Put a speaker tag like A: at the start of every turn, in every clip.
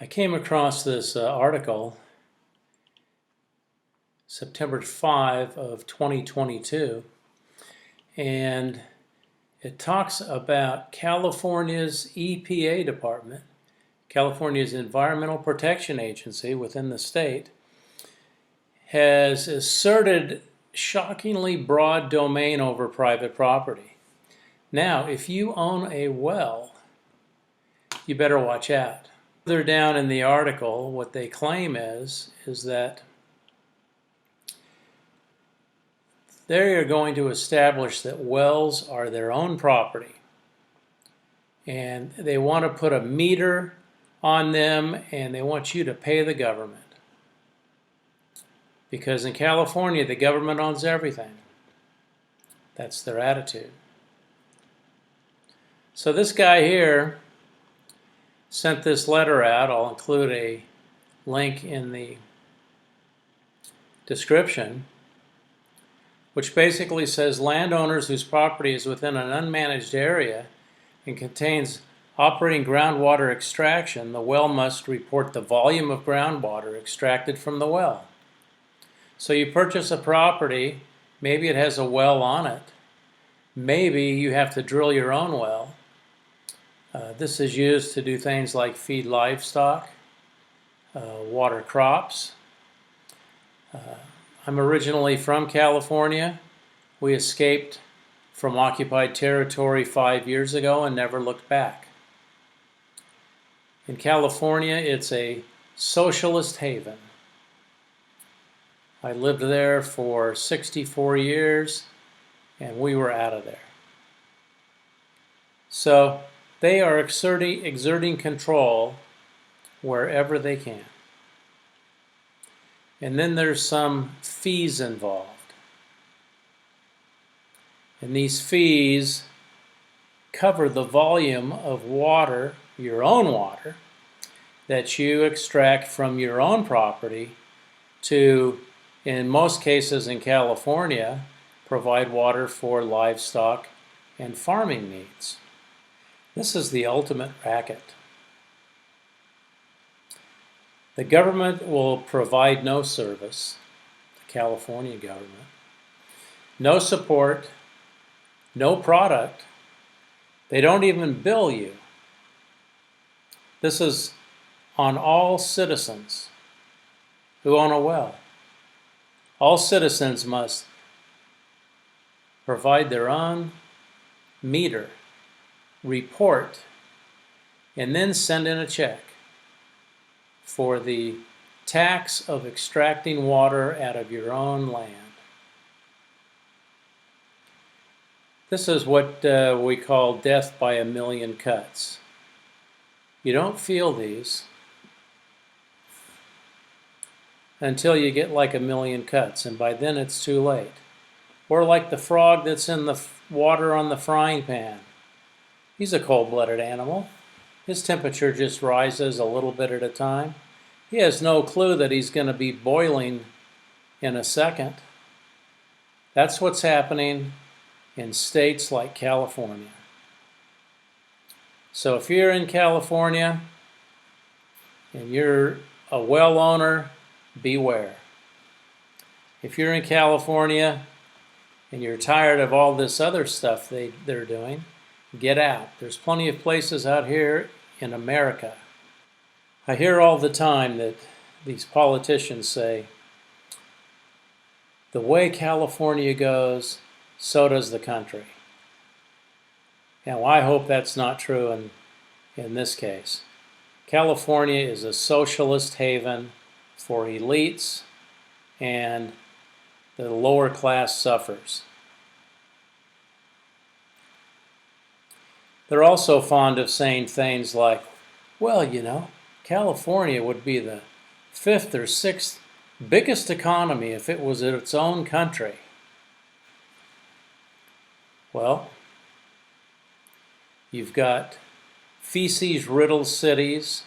A: I came across this article September 5 of 2022, and it talks about California's EPA department, California's Environmental Protection Agency within the state, has asserted shockingly broad domain over private property. Now, if you own a well, you better watch out. Further down in the article, what they claim is that they are going to establish that wells are their own property, and they want to put a meter on them, and they want you to pay the government. Because in California, the government owns everything. That's their attitude. So this guy here sent this letter out. I'll include a link in the description, which basically says landowners whose property is within an unmanaged area and contains operating groundwater extraction, the well must report the volume of groundwater extracted from the well. So you purchase a property, maybe it has a well on it, maybe you have to drill your own well. This is used to do things like feed livestock, water crops. I'm originally from California. We escaped from occupied territory 5 years ago and never looked back. In California, it's a socialist haven. I lived there for 64 years, and we were out of there. So they are exerting control wherever they can. And then there's some fees involved. And these fees cover the volume of water, your own water, that you extract from your own property to, in most cases in California, provide water for livestock and farming needs. This is the ultimate racket. The government will provide no service, the California government, no support, no product. They don't even bill you. This is on all citizens who own a well. All citizens must provide their own meter, report, and then send in a check for the tax of extracting water out of your own land. This is what we call death by a million cuts. You don't feel these until you get like a million cuts, and by then it's too late. Or like the frog that's in the water on the frying pan. He's a cold-blooded animal. His temperature just rises a little bit at a time. He has no clue that he's going to be boiling in a second. That's what's happening in states like California. So if you're in California and you're a well owner, beware. If you're in California and you're tired of all this other stuff they're doing, get out. There's plenty of places out here in America. I hear all the time that these politicians say, the way California goes, so does the country. Now, I hope that's not true in this case. California is a socialist haven for elites, and the lower class suffers. They're also fond of saying things like, well, you know, California would be the 5th or 6th biggest economy if it was its own country. Well, you've got feces-riddled cities.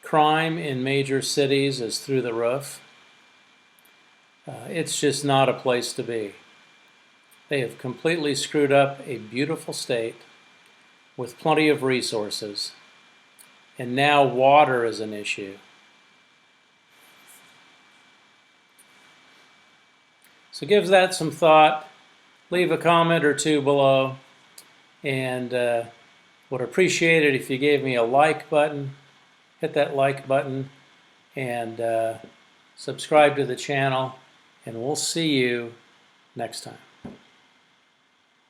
A: Crime in major cities is through the roof. It's just not a place to be. They have completely screwed up a beautiful state with plenty of resources, and now water is an issue. So give that some thought. Leave a comment or two below, and would appreciate it if you gave me a like button. Hit that like button and subscribe to the channel, and we'll see you next time.